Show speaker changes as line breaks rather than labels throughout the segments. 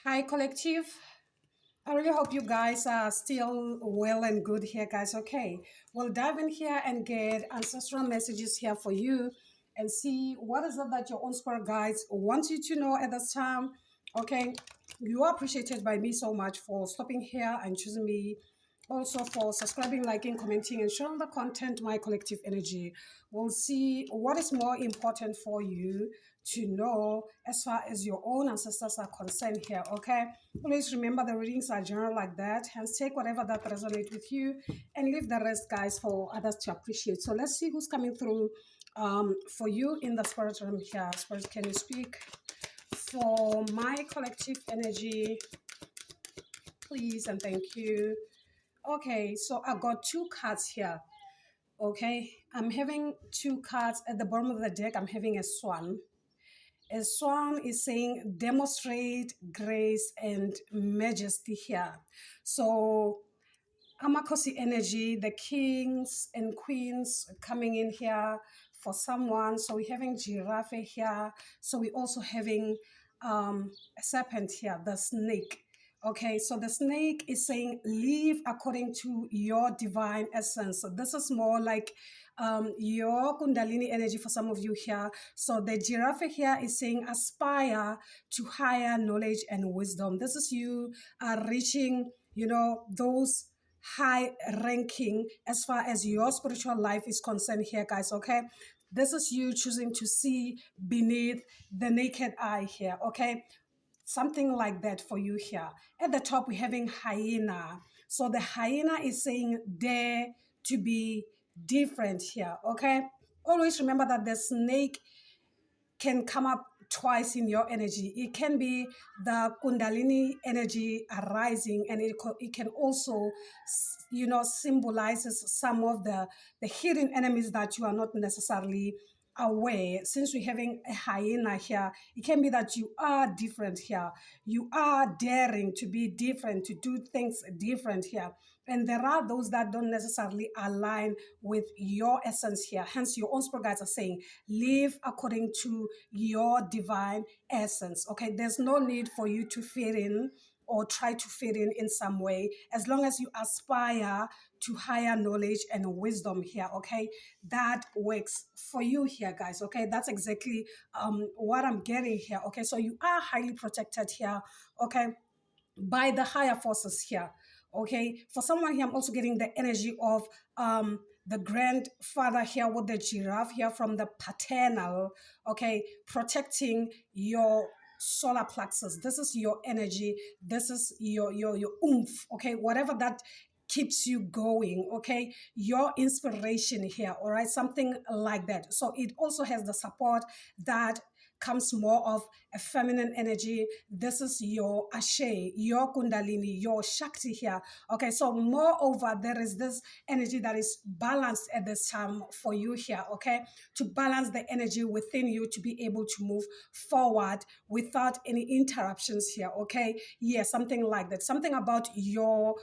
Hi, collective. I really hope you guys are still well and good here, guys. Okay, we'll dive in here and get ancestral messages here for you and see what is it that your own spirit guides want you to know at this time. Okay, you are appreciated by me so much for stopping here and choosing me. Also for subscribing, liking, commenting, and sharing the content, my collective energy. We'll see what is more important for you to know as far as your own ancestors are concerned here, okay? Always remember the readings are general like that. Hence, take whatever that resonates with you and leave the rest, guys, for others to appreciate. So let's see who's coming through for you in the spirit realm here. Spirit, can you speak for my collective energy, please? And thank you. Okay, so I got two cards here. Okay, I'm having two cards at the bottom of the deck. I'm having a swan. A swan is saying demonstrate grace and majesty here. So Amakosi energy, the kings and queens coming in here for someone. So we're having giraffe here. So we're also having a serpent here, the snake. Okay, so the snake is saying live according to your divine essence. So this is more like your kundalini energy for some of you here. So the giraffe here is saying aspire to higher knowledge and wisdom. This is you reaching, those high ranking as far as your spiritual life is concerned here, guys. Okay, this is you choosing to see beneath the naked eye here. Okay, something like that for you here. At the top, we're having hyena. So the hyena is saying dare to be different here. Okay, always remember that the snake can come up twice in your energy. It can be the kundalini energy arising, and it can also symbolizes some of the hidden enemies that you are not necessarily aware. Since we're having a hyena here, it can be that you are different here. You are daring to be different, to do things different here. And there are those that don't necessarily align with your essence here. Hence, your own spirit guides are saying, live according to your divine essence. Okay, there's no need for you to fit in or try to fit in some way, as long as you aspire to higher knowledge and wisdom here. Okay, that works for you here, guys. Okay, that's exactly what I'm getting here. Okay, so you are highly protected here. Okay, by the higher forces here. Okay, for someone here, I'm also getting the energy of the grandfather here with the giraffe here from the paternal. Okay, protecting your solar plexus. This is your energy. This is your oomph. Okay, whatever that keeps you going. Okay, your inspiration here. All right, something like that. So it also has the support that comes more of a feminine energy. This is your ashe, your kundalini, your shakti here. Okay, so moreover, there is this energy that is balanced at this time for you here. Okay, to balance the energy within you to be able to move forward without any interruptions here. Okay, yeah, something like that. Something about your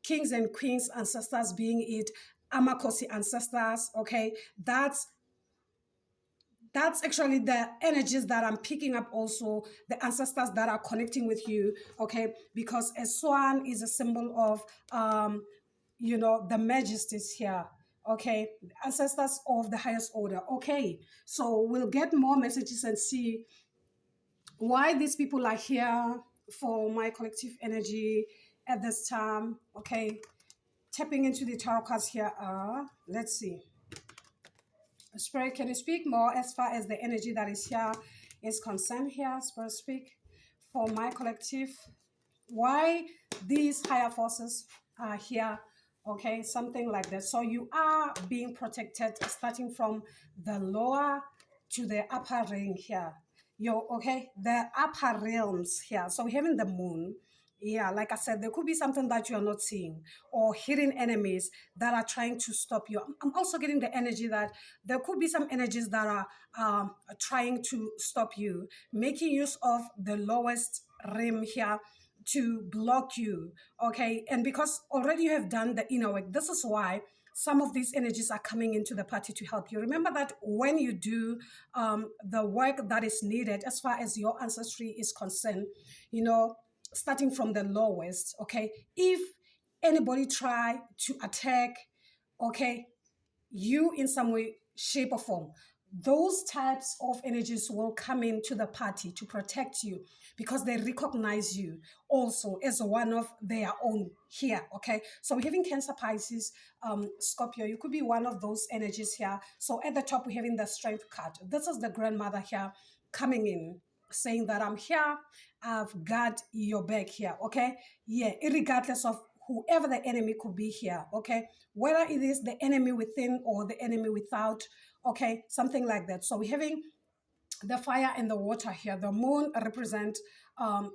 kings and queens ancestors, being it Amakosi ancestors. Okay, that's actually the energies that I'm picking up, also the ancestors that are connecting with you. Okay, because a swan is a symbol of the majesties here. Okay, ancestors of the highest order. Okay, so we'll get more messages and see why these people are here for my collective energy at this time. Okay, tapping into the tarot cards here. Let's see. Spirit, can you speak more as far as the energy that is here is concerned here? Spirit, speak for my collective. Why these higher forces are here? Okay, something like that. So you are being protected starting from the lower to the upper ring here. The upper realms here. So we're having the moon. Yeah, like I said, there could be something that you are not seeing or hidden enemies that are trying to stop you. I'm also getting the energy that there could be some energies that are trying to stop you, making use of the lowest rim here to block you. Okay, and because already you have done the inner work, this is why some of these energies are coming into the party to help you. Remember that when you do the work that is needed as far as your ancestry is concerned, you know, starting from the lowest, okay, if anybody try to attack, okay, you in some way, shape, or form, those types of energies will come into the party to protect you because they recognize you also as one of their own here. Okay, so we're having Cancer, Pisces, Scorpio. You could be one of those energies here. So at the top, we're having the Strength card. This is the grandmother here coming in, saying that I'm here, I've got your back here. Okay, yeah, regardless of whoever the enemy could be here. Okay, whether it is the enemy within or the enemy without, okay, something like that. So we're having the fire and the water here. The moon represent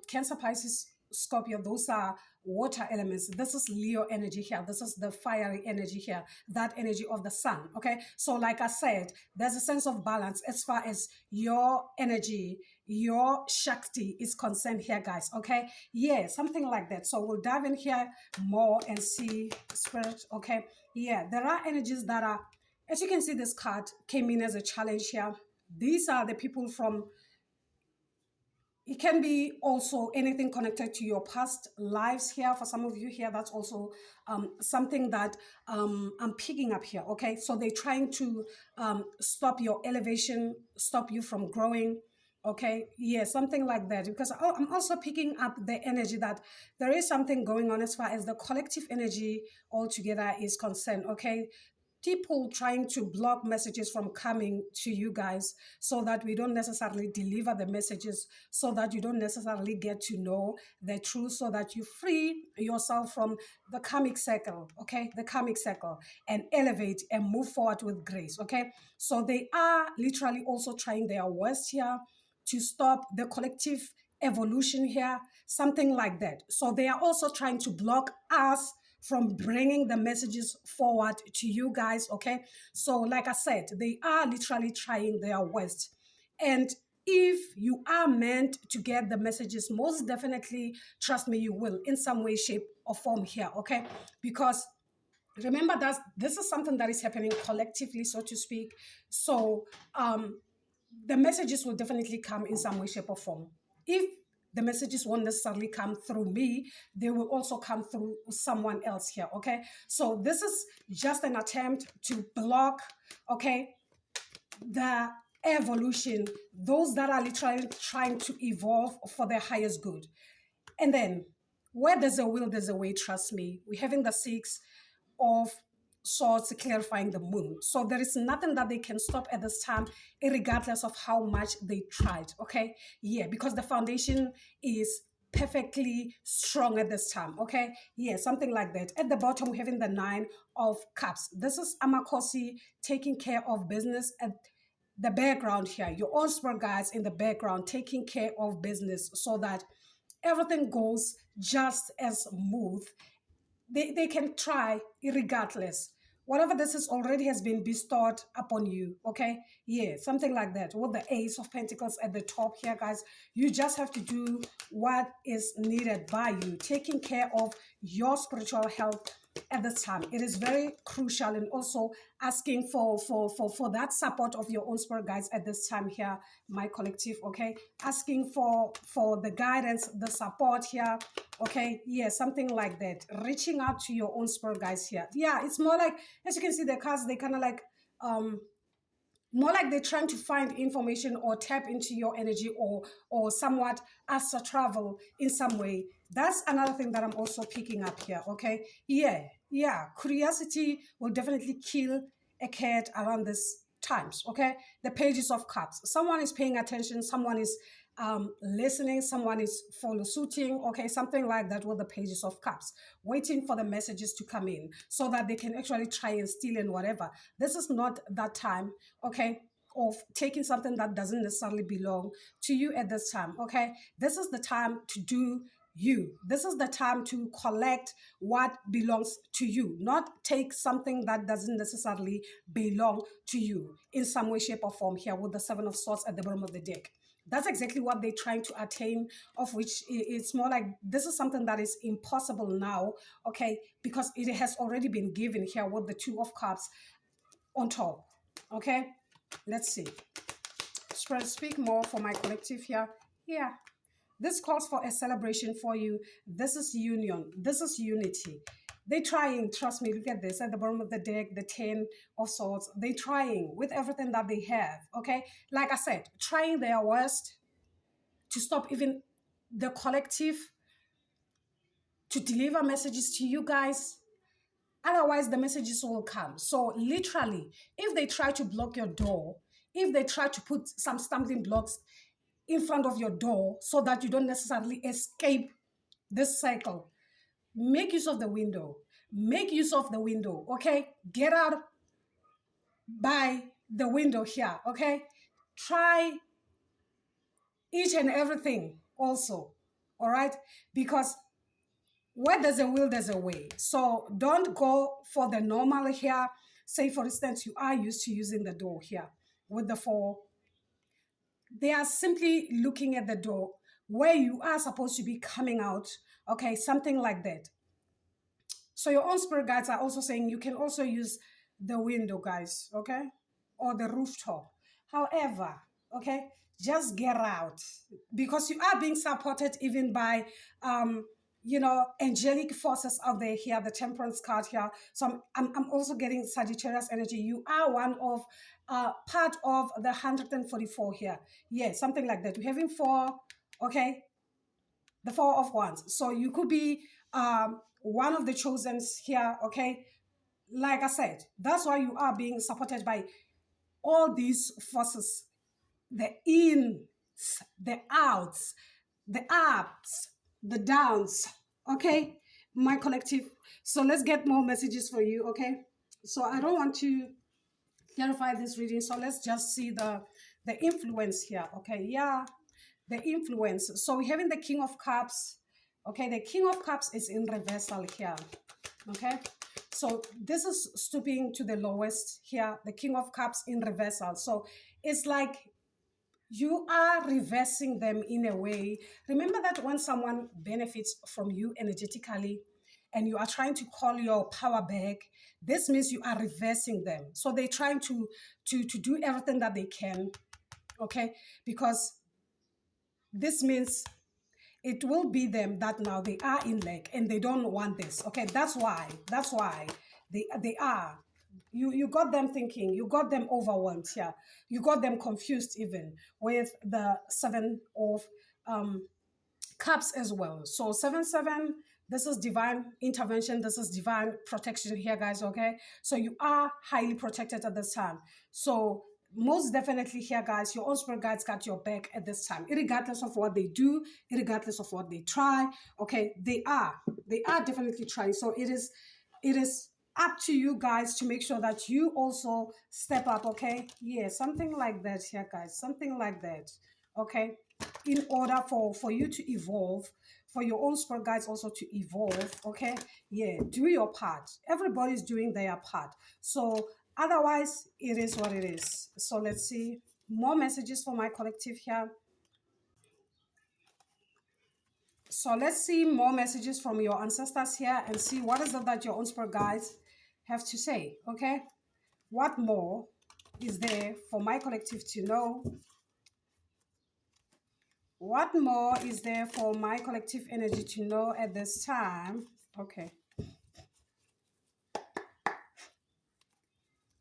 Cancer, Pisces, Scorpio. Those are water elements. This is Leo energy here. This is the fiery energy here, that energy of the sun. Okay, so like I said, there's a sense of balance as far as your energy, your Shakti is concerned here, guys. Okay, yeah, something like that. So we'll dive in here more and see spirit. Okay, yeah, there are energies that are, as you can see, this card came in as a challenge here. These are the people from, it can be also anything connected to your past lives here. For some of you here, that's also something that I'm picking up here. Okay, so they're trying to stop your elevation, stop you from growing. Okay, yeah, something like that. Because I'm also picking up the energy that there is something going on as far as the collective energy altogether is concerned. Okay, people trying to block messages from coming to you guys so that we don't necessarily deliver the messages, so that you don't necessarily get to know the truth, so that you free yourself from the karmic circle, okay, the karmic circle, and elevate and move forward with grace. Okay, so they are literally also trying their worst here to stop the collective evolution here, something like that. So they are also trying to block us from bringing the messages forward to you guys. Okay, so like I said, they are literally trying their worst. And if you are meant to get the messages, most definitely, trust me, you will in some way, shape, or form here. Okay, because remember that this is something that is happening collectively, so to speak. So the messages will definitely come in some way, shape, or form. If the messages won't necessarily come through me, they will also come through someone else here. Okay, so this is just an attempt to block, okay, the evolution, those that are literally trying to evolve for their highest good. And then where there's a will, there's a way, trust me. We're having the six of swords clarifying the moon. So there is nothing that they can stop at this time, regardless of how much they tried. Okay, yeah, because the foundation is perfectly strong at this time. Okay, yeah, something like that. At the bottom, we're having the nine of cups. This is Amakosi taking care of business at the background here, your own spirit guides in the background taking care of business so that everything goes just as smooth. They can try regardless. Whatever this is already has been bestowed upon you. Okay, yeah, something like that. With the Ace of Pentacles at the top here, guys, you just have to do what is needed by you, taking care of your spiritual health at this time. It is very crucial, and also asking for that support of your own spirit guides at this time here, my collective. Okay, asking for the guidance, the support here. Okay, yeah, something like that. Reaching out to your own spirit guides here. Yeah, it's more like, as you can see, the cards, they kind of like more like they're trying to find information or tap into your energy, or somewhat as a travel in some way. That's another thing that I'm also picking up here. Okay, yeah, curiosity will definitely kill a cat around this times. Okay, the pages of cups, someone is paying attention, someone is listening, someone is follow suiting, okay, something like that, with the pages of cups, waiting for the messages to come in so that they can actually try and steal and whatever. This is not that time, okay, of taking something that doesn't necessarily belong to you at this time. Okay, this is the time to do you. This is the time to collect what belongs to you, not take something that doesn't necessarily belong to you in some way, shape, or form here with the Seven of Swords at the bottom of the deck. That's exactly what they're trying to attain, of which it's more like this is something that is impossible now, okay, because it has already been given here with the Two of Cups on top, okay? Let's see. Speak more for my collective here. Yeah. This calls for a celebration for you. This is union. This is unity. They're trying, trust me, look at this at the bottom of the deck, the 10 of swords. They're trying with everything that they have, okay? Like I said, trying their worst to stop even the collective to deliver messages to you guys. Otherwise, the messages will come. So literally, if they try to block your door, if they try to put some stumbling blocks in front of your door so that you don't necessarily escape this cycle, make use of the window. Make use of the window, okay? Get out by the window here, okay? Try each and everything also, all right? Because where there's a will, there's a way. So don't go for the normal here. Say, for instance, you are used to using the door here with the four. They are simply looking at the door where you are supposed to be coming out, okay? Something like that. So your own spirit guides are also saying you can also use the window, guys, okay? Or the rooftop. However, okay, just get out because you are being supported even by, angelic forces out there here, the temperance card here. So I'm also getting Sagittarius energy. You are one of, part of the 144 here. Yeah, something like that. We're having four, okay? The Four of Wands. So you could be one of the chosens here, okay? Like I said, that's why you are being supported by all these forces, the ins, the outs, the ups, the downs, okay? My collective. So let's get more messages for you, okay? So I don't want to clarify this reading, so let's just see the influence here, okay? Yeah, the influence. So we're having the King of Cups. Okay, the King of Cups is in reversal here. Okay, so this is stooping to the lowest here, the King of Cups in reversal. So it's like you are reversing them in a way. Remember that when someone benefits from you energetically and you are trying to call your power back, this means you are reversing them. So they're trying to do everything that they can, okay, because this means it will be them that now they are in lack and they don't want this. Okay, that's why they are. You got them thinking, you got them overwhelmed here, you got them confused even with the Seven of Cups as well. So 7-7, this is divine intervention, this is divine protection here, guys, okay? So you are highly protected at this time. So most definitely here, guys, your own spirit guides got your back at this time, regardless of what they do, regardless of what they try, okay? They are definitely trying. So it is up to you guys to make sure that you also step up, okay? Yeah, something like that here, guys, something like that, okay? In order for you to evolve, for your own spirit guides also to evolve, okay? Yeah, do your part. Everybody's doing their part. So otherwise, it is what it is. So let's see more messages for my collective here. So let's see more messages from your ancestors here and see what is it that your own spirit guides have to say, okay? What more is there for my collective to know? What more is there for my collective energy to know at this time? Okay.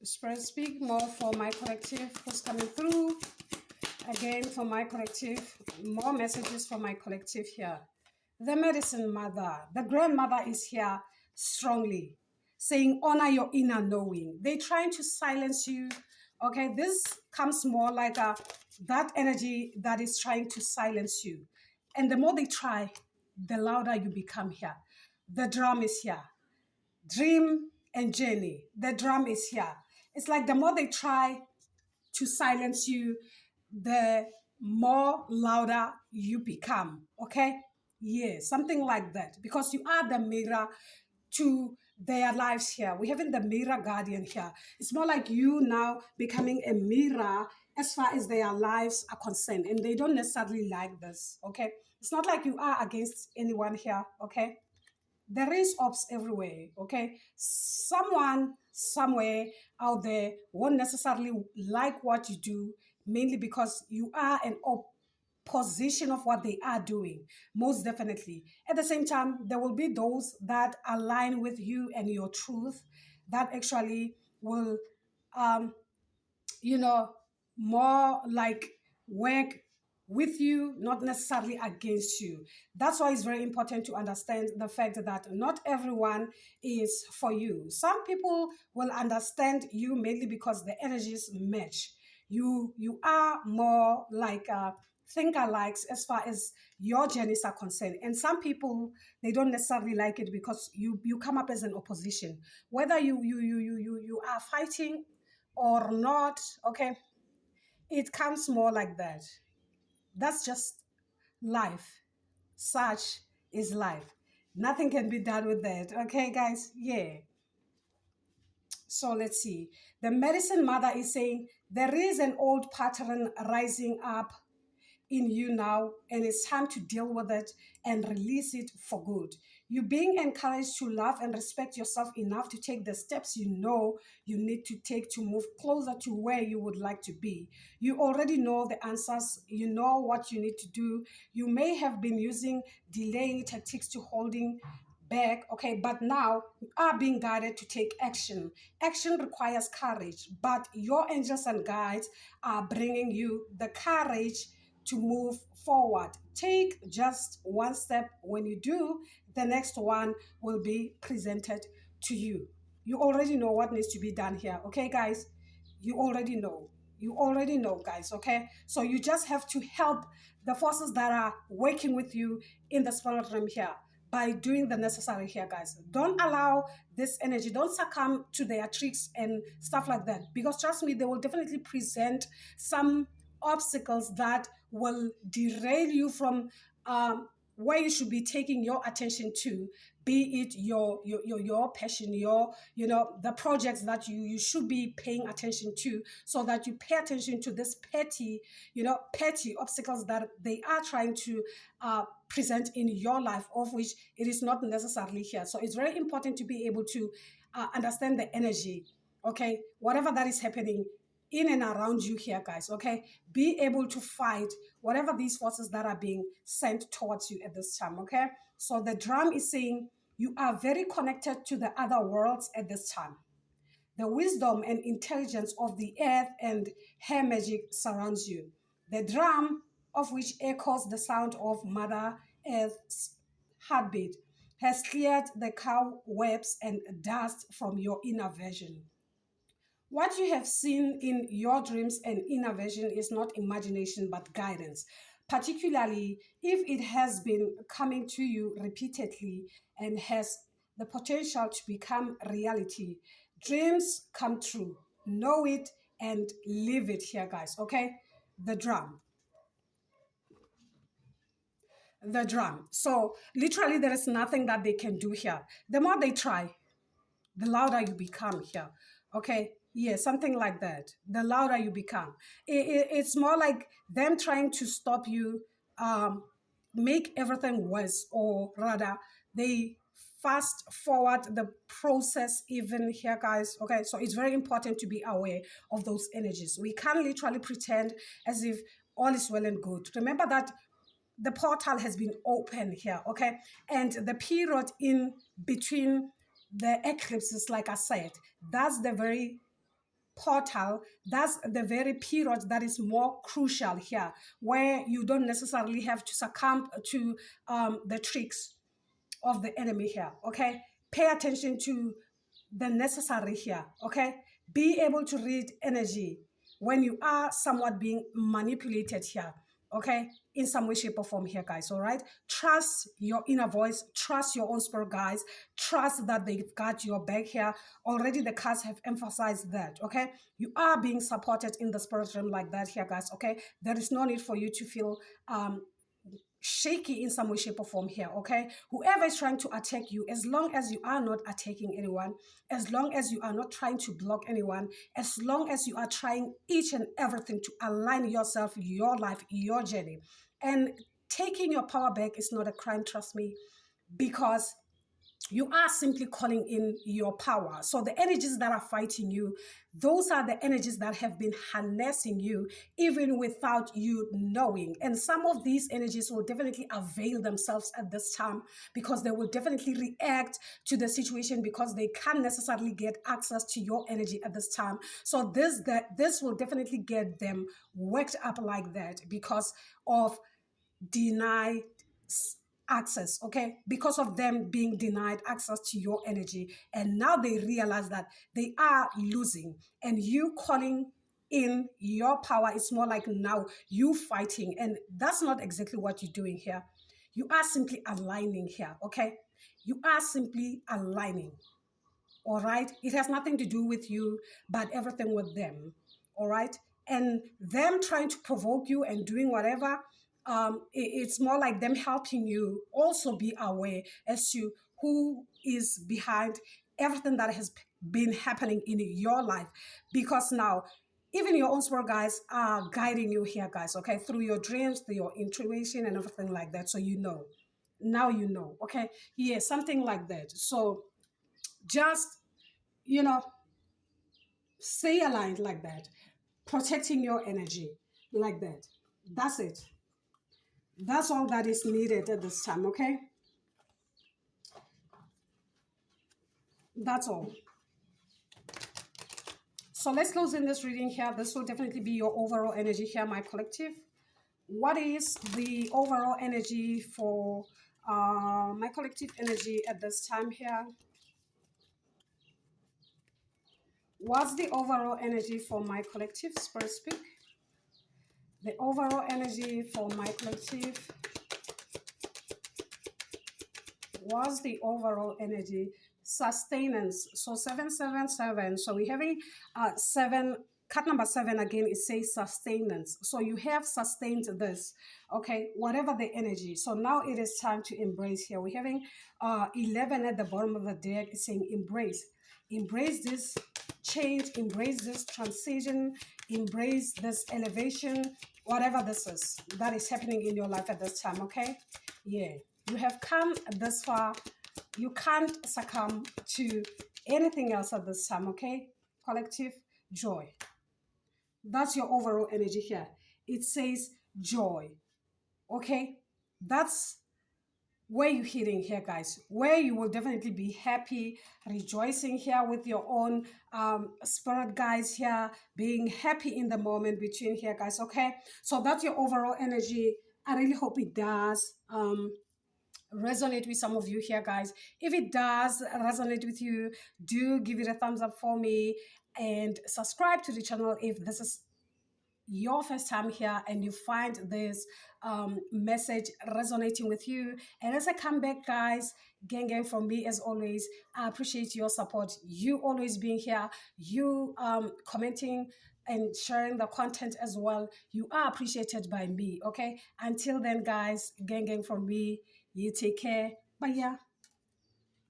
Spirit, speak more for my collective who's coming through. Again, for my collective, more messages for my collective here. The medicine mother, the grandmother is here strongly, saying honor your inner knowing. They're trying to silence you. Okay, this comes more like that energy that is trying to silence you. And the more they try, the louder you become here. The drum is here. Dream and journey. The drum is here. It's like the more they try to silence you, the more louder you become. Okay? Yeah, something like that. Because you are the mirror to their lives here. We're having the mirror guardian here. It's more like you now becoming a mirror as far as their lives are concerned, and they don't necessarily like this. Okay, it's not like you are against anyone here. Okay, there is ops everywhere. Okay, someone somewhere out there won't necessarily like what you do, mainly because you are an opposition of what they are doing. Most definitely, at the same time, there will be those that align with you and your truth, that actually will um you know, more like work with you, not necessarily against you. That's why it's very important to understand the fact that not everyone is for you. Some people will understand you mainly because the energies match. You are more like thinker likes as far as your journeys are concerned, and some people, they don't necessarily like it because you come up as an opposition, whether you are fighting or not. Okay, it comes more like that. That's just life. Such is life. Nothing can be done with that. Okay, guys? Yeah. So let's see. The medicine mother is saying there is an old pattern rising up in you now, and it's time to deal with it and release it for good. You being encouraged to love and respect yourself enough to take the steps you know you need to take to move closer to where you would like to be. You already know the answers, you know what you need to do. You may have been using delaying tactics to holding back, okay, but now you are being guided to take action. Action requires courage, but your angels and guides are bringing you the courage to move forward. Take just one step. When you do, the next one will be presented to you. You already know what needs to be done here, okay, guys? You already know. You already know, guys, okay? So you just have to help the forces that are working with you in the spirit realm here by doing the necessary here, guys. Don't allow this energy, don't succumb to their tricks and stuff like that, because trust me, they will definitely present some obstacles that will derail you from where you should be taking your attention to, be it your passion, your the projects that you should be paying attention to, so that you pay attention to this petty obstacles that they are trying to present in your life, of which it is not necessarily here. So it's very important to be able to understand the energy, okay, whatever that is happening in and around you here, guys, okay? Be able to fight whatever these forces that are being sent towards you at this time, okay? So the drum is saying you are very connected to the other worlds at this time. The wisdom and intelligence of the earth and her magic surrounds you. The drum, of which echoes the sound of Mother Earth's heartbeat, has cleared the cobwebs and dust from your inner vision. What you have seen in your dreams and inner vision is not imagination but guidance, particularly if it has been coming to you repeatedly and has the potential to become reality. Dreams come true. Know it and live it here, guys. Okay? The drum. The drum. So, literally, there is nothing that they can do here. The more they try, the louder you become here. Okay, yeah, something like that. The louder you become, it's more like them trying to stop you, make everything worse, or rather they fast forward the process even here, guys. Okay, so it's very important to be aware of those energies. We can't literally pretend as if all is well and good. Remember that the portal has been open here, okay? And the period in between the eclipses, like I said, that's the very portal, that's the very period that is more crucial here, where you don't necessarily have to succumb to the tricks of the enemy here, okay? Pay attention to the necessary here, okay? Be able to read energy when you are somewhat being manipulated here, okay? In some way, shape, or form here, guys, all right? Trust your inner voice, trust your own spirit, guys. Trust that they've got your back here. Already the cards have emphasized that, okay? You are being supported in the spirit realm like that here, guys, okay? There is no need for you to feel shaky in some way, shape, or form here, okay? Whoever is trying to attack you, as long as you are not attacking anyone, as long as you are not trying to block anyone, as long as you are trying each and everything to align yourself, your life, your journey, and taking your power back is not a crime, trust me, because you are simply calling in your power. So the energies that are fighting you, those are the energies that have been harnessing you even without you knowing. And some of these energies will definitely avail themselves at this time, because they will definitely react to the situation because they can't necessarily get access to your energy at this time. So this will definitely get them worked up like that because of denied access, okay, because of them being denied access to your energy. And now they realize that they are losing, and you calling in your power is more like now you fighting, and that's not exactly what you're doing here. You are simply aligning here, okay? You are simply aligning. All right, it has nothing to do with you but everything with them. All right, and them trying to provoke you and doing whatever, it's more like them helping you also be aware as to who is behind everything that has been happening in your life, because now even your own spirit guides are guiding you here, guys, okay, through your dreams, through your intuition and everything like that. So you know, now you know, okay, yeah, something like that. So just, you know, stay aligned like that, protecting your energy like that. That's it. That's all that is needed at this time, okay? That's all. So let's close in this reading here. This will definitely be your overall energy here, my collective. What is the overall energy for my collective energy at this time here? What's the overall energy for my collective? Spirit speak. The overall energy for my collective was the overall energy sustenance. So 777. So we're having seven, cut number 7 again, it says sustenance. So you have sustained this, okay, whatever the energy. So now it is time to embrace here. We're having 11 at the bottom of the deck. It's saying embrace. Embrace this change, embrace this transition, embrace this elevation, whatever this is that is happening in your life at this time, okay? Yeah, you have come this far. You can't succumb to anything else at this time, okay? Collective joy. That's your overall energy here. It says joy, okay? That's where you're hitting here, guys, where you will definitely be happy, rejoicing here with your own spirit guides here, being happy in the moment between here, guys, okay? So that's your overall energy. I really hope it does resonate with some of you here, guys. If it does resonate with you, do give it a thumbs up for me and subscribe to the channel if this is your first time here and you find this message resonating with you. And as I come back, guys, gang from me as always, I appreciate your support, you always being here, you commenting and sharing the content as well. You are appreciated by me, okay? Until then, guys, gang from me, you take care. Bye. Yeah.